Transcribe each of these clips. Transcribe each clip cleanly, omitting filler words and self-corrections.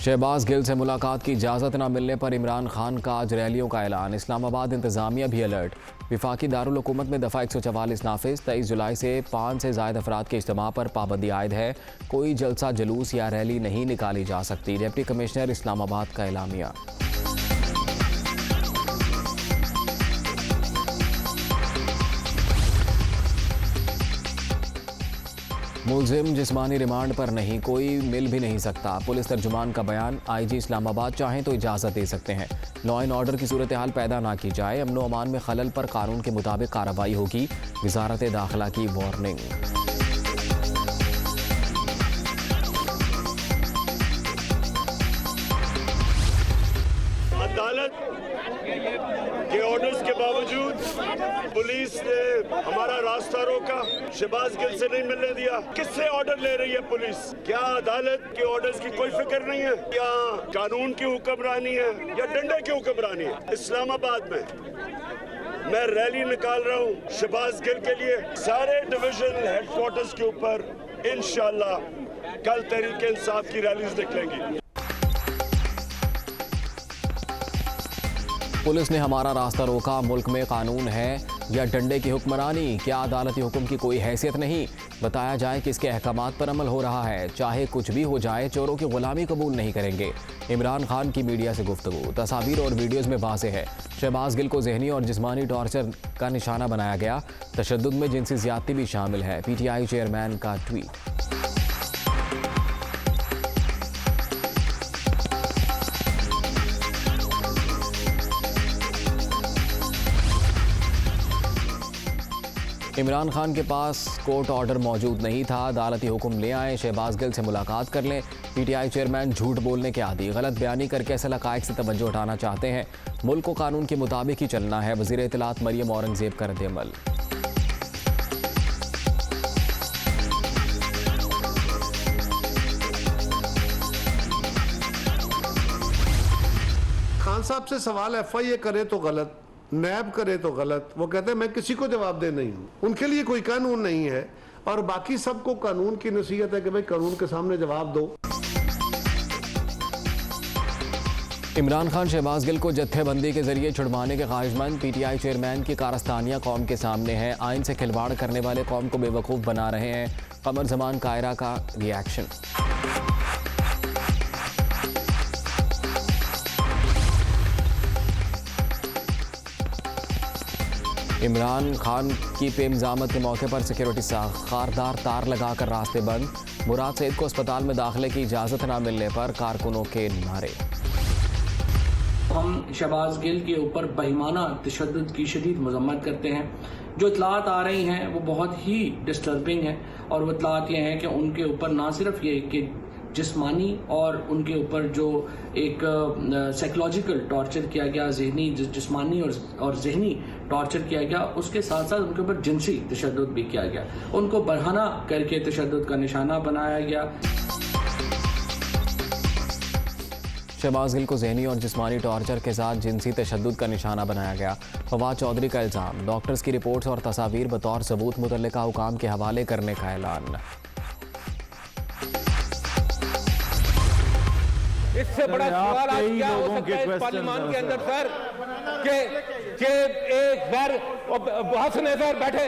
शहबाज गिल से मुलाकात की इजाज़त न मिलने पर इमरान खान का आज रैलियों का ऐलान। इस्लामाबाद इंतजामिया भी अलर्ट। विफाकी दारुल हुकूमत में दफ़ा 144 नाफिज। 23 जुलाई से 5 से ज़ायद अफराद के इज्तिमा पर पाबंदी आयद है। कोई जलसा जुलूस या रैली नहीं निकाली जा सकती। डिप्टी कमिश्नर इस्लामाबाद का एलामिया। मुलजिम जिस्मानी रिमांड पर नहीं, कोई मिल भी नहीं सकता। पुलिस तर्जुमान का बयान। IG इस्लामाबाद चाहें तो इजाज़त दे सकते हैं। लॉ एंड ऑर्डर की सूरत हाल पैदा ना की जाए। अमन व अमान में खलल पर कानून के मुताबिक कार्रवाई होगी। वजारत दाखिला की वार्निंग। अदालत के ऑर्डर्स के बावजूद पुलिस ने हमारा रास्ता रोका, शहबाज गिल से नहीं मिलने दिया। किससे ऑर्डर ले रही है पुलिस? क्या अदालत के ऑर्डर्स की कोई फिक्र नहीं है? क्या कानून की हुक्मरानी है या डंडे की हुक्मरानी है? इस्लामाबाद में मैं रैली निकाल रहा हूँ शहबाज गिल के लिए। सारे डिवीजन हेडक्वार्टर्स के ऊपर इंशाल्लाह कल तहरीक इंसाफ की रैलीज निकलेंगी। पुलिस ने हमारा रास्ता रोका, मुल्क में कानून है या डंडे की हुक्मरानी? क्या अदालती हुक्म की कोई हैसियत नहीं? बताया जाए कि इसके अहकामात पर अमल हो रहा है। चाहे कुछ भी हो जाए, चोरों की गुलामी कबूल नहीं करेंगे। इमरान खान की मीडिया से गुफ्तगू। तस्वीर और वीडियोज़ में वाज़ेह है शहबाज गिल को ज़हनी और जिस्मानी टॉर्चर का निशाना बनाया गया। तशद्दुद में जिनसी ज़्यादती भी शामिल है। PTI चेयरमैन का ट्वीट। इमरान खान के पास कोर्ट ऑर्डर मौजूद नहीं था। अदालती हुक्म ले आए, शहबाज गिल से मुलाकात कर लें। PTI चेयरमैन झूठ बोलने के आदी, गलत बयानी करके असल हक़ाइक़ से तवज्जो उठाना चाहते हैं। मुल्क को कानून के मुताबिक ही चलना है। वज़ीर इत्तलात मरियम औरंगज़ेब का रद्द-ए-अमल। खान साहब से सवाल FIA करे तो गलत, नैब करे तो गलत। वो कहते हैं मैं किसी को जवाबदेह नहीं हूं। उनके लिए कोई कानून नहीं है और बाकी सबको कानून की नसीहत है कि भाई कानून के सामने जवाब दो। इमरान खान शहबाज गिल को जत्थेबंदी के जरिए छुड़वाने के ख्वाहिशमंद। PTI चेयरमैन की कारस्तानियां कौम के सामने है। आइन से खिलवाड़ करने वाले कौम को बेवकूफ़ बना रहे हैं। कमर जमान कायरा का रिएक्शन। इमरान खान की पेमजामत के मौके पर सिक्योरिटी खारदार तार लगाकर रास्ते बंद। मुराद सईद को अस्पताल में दाखिले की इजाज़त न मिलने पर कारकुनों के नारे। हम शहबाज गिल के ऊपर बेईमाना तशद्दुद की शदीद मजम्मत करते हैं। जो इतलात आ रही हैं वो बहुत ही डिस्टर्बिंग है और वो इतलात ये हैं कि उनके ऊपर ना सिर्फ ये कि जिस्मानी और उनके ऊपर जो एक साइकोलॉजिकल टॉर्चर किया गया, जहनी जिस्मानी और जहनी टॉर्चर किया गया, उसके साथ साथ उनके ऊपर जिनसी तशद्दुद भी किया गया। उनको बरहना करके तशद्दुद का निशाना बनाया गया। शहबाज गिल को जहनी और जिस्मानी टॉर्चर के साथ जिनसी तशद्दुद का निशाना बनाया गया। फवाद चौधरी का इल्ज़ाम। डॉक्टर्स की रिपोर्ट्स और तस्वीर बतौर सबूत मुतल्लिका हुकाम के हवाले करने का ऐलान। इससे बड़ा सवाल आज क्या हो सकता है इस पार्लियामान के अंदर सर कि एक बार बहुत सुने सर बैठे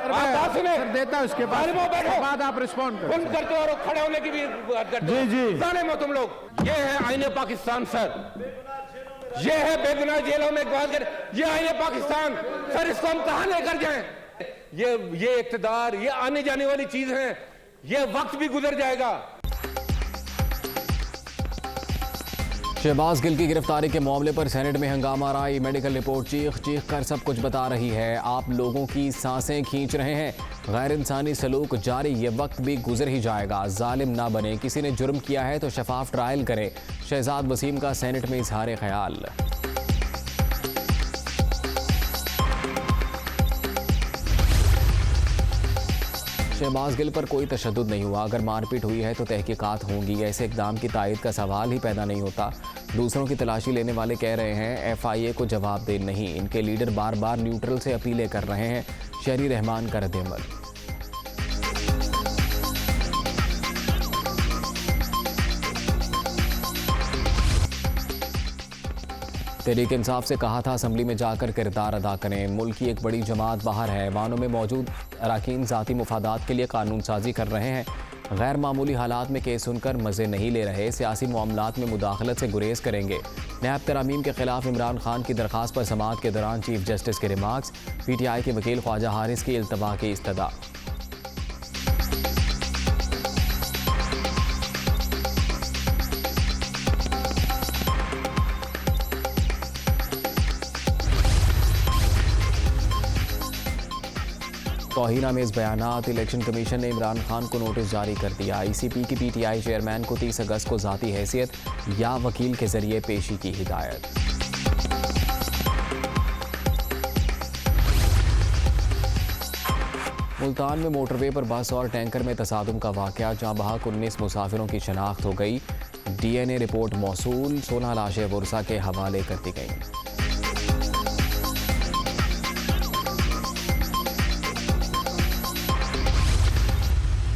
आप बात सुने देता है उसके बाद आप रिस्पॉन्ड बंद करते हो और खड़े होने की भी बात करते हो। जी जाने में तुम लोग। ये है आईने पाकिस्तान सर, ये है बेगुनाह जेलों में ये आईने पाकिस्तान सर। इसको हम कहां लेकर जाएं? ये इक्तदार, ये आने जाने वाली चीज है, ये वक्त भी गुजर जाएगा। शहबाज गिल की गिरफ्तारी के मामले पर सेनेट में हंगामा राई। मेडिकल रिपोर्ट चीख चीख कर सब कुछ बता रही है। आप लोगों की सांसें खींच रहे हैं। गैर इंसानी सलूक जारी, ये वक्त भी गुजर ही जाएगा। जालिम ना बने, किसी ने जुर्म किया है तो शफाफ ट्रायल करें। शहजाद वसीम का सेनेट में इजहार ख्याल। शहबाज गिल पर कोई तशद्दुद नहीं हुआ। अगर मारपीट हुई है तो तहकीकात होंगी। ऐसे इक़दाम की तायद का सवाल ही पैदा नहीं होता। दूसरों की तलाशी लेने वाले कह रहे हैं FIA को जवाब दे नहीं। इनके लीडर बार बार न्यूट्रल से अपीलें कर रहे हैं। शहरी रहमान का रद्द-ए-अमल। तहरीक इंसाफ से कहा था असेंबली में जाकर किरदार अदा करें। मुल्क की एक बड़ी जमात बाहर है। वानों में मौजूद अरकान ज़ाती मुफादात के लिए कानून साजी कर रहे हैं। गैर मामूली हालात में केस सुनकर मज़े नहीं ले रहे। सियासी मामलात में मुदाखलत से गुरेज करेंगे। नैब तरामीम के खिलाफ इमरान खान की दरख्वास्त पर समाअत के दौरान चीफ जस्टिस के रिमार्क्स। PTI के वकील ख्वाजा हारिस की इल्तवा की इस्तदा। तौहीनामेज़ बयानात। इलेक्शन कमीशन ने इमरान खान को नोटिस जारी कर दिया। ICP की PTI चेयरमैन को 30 अगस्त को ज़ाती हैसियत या वकील के जरिए पेशी की हिदायत। मुल्तान में मोटरवे पर बस और टैंकर में तसादुम का वाक़या। जहाँ बहक 19 मुसाफिरों की शनाख्त हो गई। DNA report मौसूल। 16 लाशें बुरसा के हवाले कर दी गईं।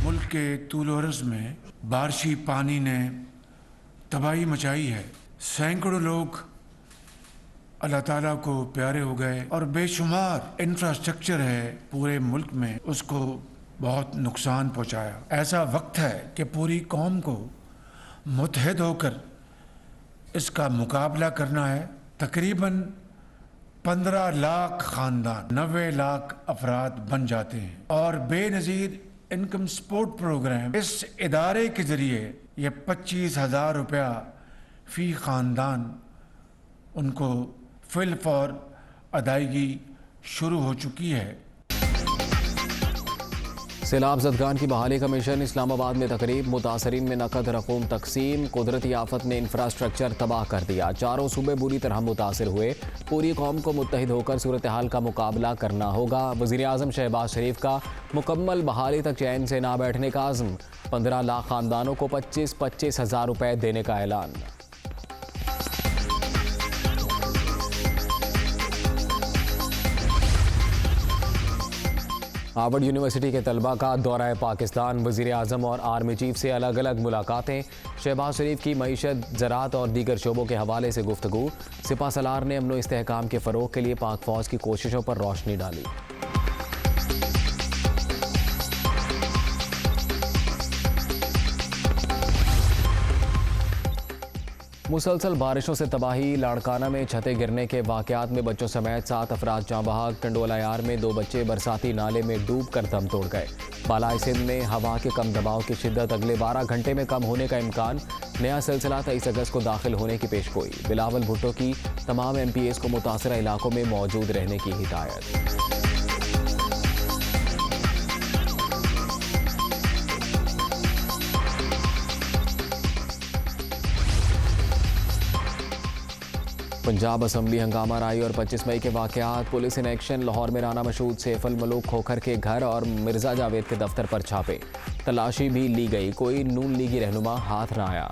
मुल्क के तूल अर्ज़ में बारिशी पानी ने तबाही मचाई है। सैकड़ों लोग अल्लाह ताला को प्यारे हो गए और बेशुमार इंफ्रास्ट्रक्चर है पूरे मुल्क में, उसको बहुत नुकसान पहुंचाया। ऐसा वक्त है कि पूरी कौम को मुत्तहिद होकर इसका मुकाबला करना है। तकरीबन 15 लाख ख़ानदान 90 लाख अफराद बन जाते हैं और बेनज़ीर इनकम सपोर्ट प्रोग्राम इस इदारे के ज़रिए ये 25,000 रुपया फ़ी ख़ानदान उनको फिल फॉर अदायगी शुरू हो चुकी है। सैलाब ज़दगान की बहाली कमीशन। इस्लामाबाद में तकरीब। मुतासरीन में नकद रकूम तकसीम। कुदरती आफत ने इंफ्रास्ट्रक्चर तबाह कर दिया। चारों सूबे बुरी तरह मुतासर हुए। पूरी कौम को मुत्तहिद होकर सूरत हाल का मुकाबला करना होगा। वज़ीर आज़म शहबाज शरीफ का मुकम्मल बहाली तक चैन से ना बैठने का आज़म। 15 लाख ख़ानदानों को 25-25 हज़ार रुपये देने का ऐलान। हार्वर्ड यूनिवर्सिटी के तलबा का दौरा पाकिस्तान। वज़ीर आज़म और आर्मी चीफ से अलग अलग मुलाकातें। शहबाज शरीफ की मईशत, ज़राअत और दीगर शोबों के हवाले से गुफ्तगू। सिपा सलार ने अमन व इस्तेहकाम के फ़रोग़ के लिए पाक फ़ौज की कोशिशों पर रोशनी डाली। मुसलसल बारिशों से तबाही। लाड़काना में छतें गिरने के वाक़यात में बच्चों समेत 7 अफराद जाँ बहक। टंडोला यार में 2 बच्चे बरसाती नाले में डूब कर दम तोड़ गए। बालाई सिंध में हवा के कम दबाव की शिद्दत अगले 12 घंटे में कम होने का इम्कान। नया सिलसिला 23 अगस्त को दाखिल होने की पेशगोई। बिलावल भुट्टो की तमाम MPAs को मुतासरा इलाकों में मौजूद रहने की हिदायत। पंजाब असम्बली हंगामा राई और 25 मई के वाक़यात। Police in action. लाहौर में राना मशहूद सैफ अल मलूक खोखर के घर और मिर्ज़ा जावेद के दफ्तर पर छापे। तलाशी भी ली गई। कोई नून लीगी रहनुमा हाथ न आया।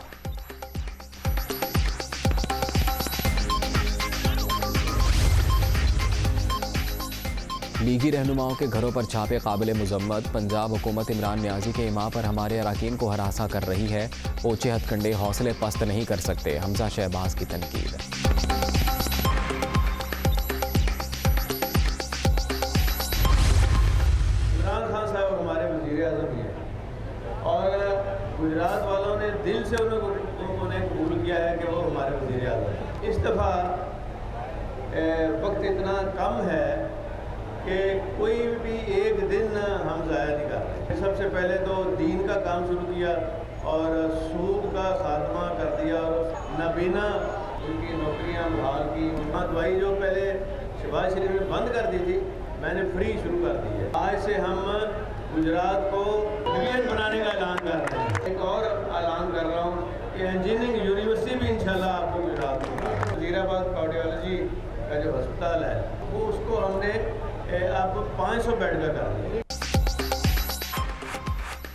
लीगी रहनुमाओं के घरों पर छापे काबिल मुजम्मत। पंजाब हुकूमत इमरान न्याजी के इमा पर हमारे अरकान को हरासा कर रही है। ओछे हथकंडे हौसले पस्त नहीं कर सकते। हमजा शहबाज की तनकीद। गुजरात वालों ने दिल से उन्होंने कबूल किया है कि वो हमारे वज़ीर आज़म हैं। इस दफ़ा वक्त इतना कम है कि कोई भी एक दिन हम ज़ाया नहीं कर रहे। सबसे पहले तो दीन का काम शुरू किया और सूद का खात्मा कर दिया और नाबीना उनकी नौकरियां बहाल की। दवाई जो पहले शहबाज शरीफ ने बंद कर दी थी, मैंने फ्री शुरू कर दी है। आज से हम गुजरात को मिलियन बनाने का ऐलान कर रहे हैं। एक और ऐलान कर रहा हूँ कि इंजीनियरिंग यूनिवर्सिटी भी इंशाल्लाह आपको गुजरात में होगा। वज़ीराबाद कार्डियोलॉजी का जो अस्पताल है वो उसको हमने अब 500 बेड का कर दिया।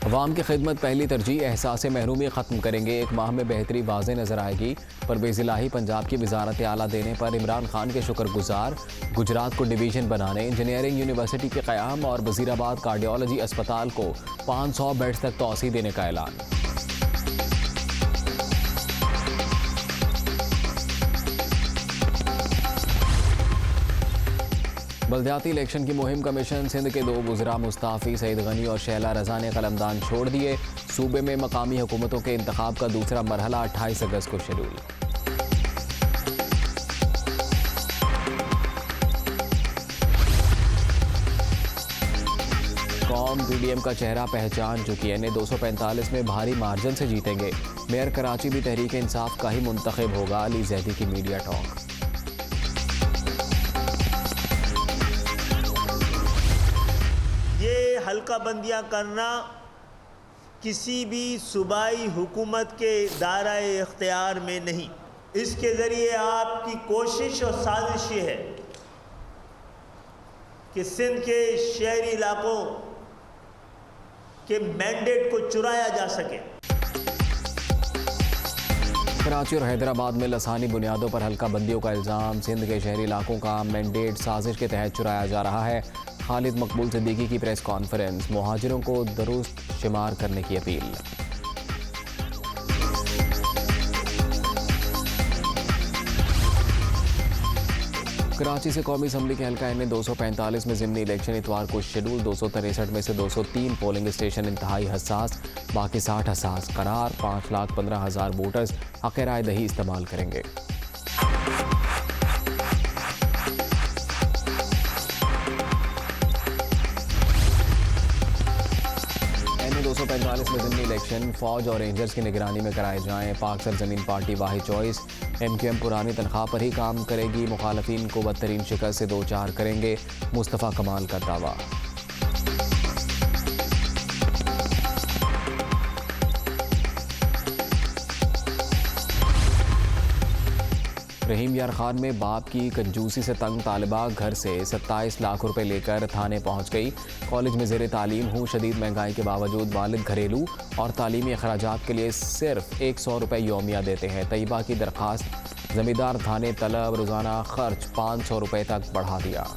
अवाम की खिदमत पहली तरजीह। एहसास महरूमी ख़त्म करेंगे। 1 माह में बेहतरी वाज़े नज़र आएगी। परवेज़ इलाही पंजाब की वजारत आला देने पर इमरान खान के शुक्रगुजार। गुजरात को डिवीज़न बनाने, इंजीनियरिंग यूनिवर्सिटी के क़याम और वज़ीराबाद कार्डियोलॉजी अस्पताल को 500 बेड्स तक तोसी देने का ऐलान। बल्दियाती इलेक्शन की मुहिम कमीशन सिंध के 2 वुज़रा मुस्ताफ़ी सईद गनी और शैला रज़ा ने कलमदान छोड़ दिए। सूबे में मकामी हुकूमतों के इंतखाब का दूसरा मरहला 28 अगस्त को शेड्यूल। कौम पीडीएम का चेहरा पहचान चुकी है। ने 245 में भारी मार्जिन से जीतेंगे। मेयर कराची भी तहरीक इंसाफ का ही मुंतखब होगा। अली जैदी की मीडिया टॉक। ये हल्का बंदियां करना किसी भी सूबाई हुकूमत के दायरे इख्तियार में नहीं। इसके ज़रिए आपकी कोशिश और साजिश ये है कि सिंध के शहरी इलाकों के मैंडेट को चुराया जा सके। कराची और हैदराबाद में लसानी बुनियादों पर हल्का बंदियों का इल्ज़ाम। सिंध के शहरी इलाकों का मैंडेट साजिश के तहत चुराया जा रहा है। खालिद मकबूल सिद्दीकी की प्रेस कॉन्फ्रेंस। मुहाजिरों को दुरुस्त शुमार करने की अपील। कराची से कौमी असम्बली के हल्का एन 245 में ज़िमनी इलेक्शन इतवार को शेड्यूल। 263 में से 203 पोलिंग स्टेशन इंतहाई हसास, बाकी 60 हसास करार। 5,15,000 वोटर्स हक़ राय दही इस्तेमाल करेंगे। एन 245 में ज़िमनी इलेक्शन फ़ौज और रेंजर्स की निगरानी में कराए जाएँ। पाक सरजमीन पार्टी वाहिद चॉइस। MQM पुरानी तनख्वाह पर ही काम करेगी। मुखालफिन को बदतरीन शिकस्त से 2-4 करेंगे। मुस्तफ़ा कमाल का दावा। रहीम यार खान में बाप की कंजूसी से तंग तालिबा घर से 27 लाख रुपए लेकर थाने पहुंच गई। कॉलेज में ज़ेरे तालीम हूँ। शदीद महंगाई के बावजूद वालिद घरेलू और तालीमी अखराजात के लिए सिर्फ 100 रुपए यौमिया देते हैं। तैयबा की दरख्वास्त। ज़मींदार थाने तलब रोज़ाना खर्च 500 रुपए तक बढ़ा दिया।